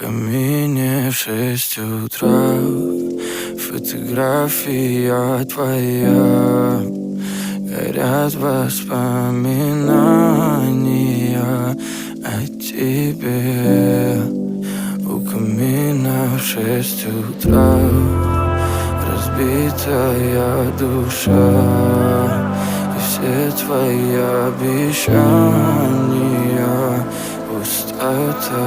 камине в 6 утра фотография твоя. Горят воспоминания о тебе. У камина в 6 утра разбитая душа, и все твои обещания пустота.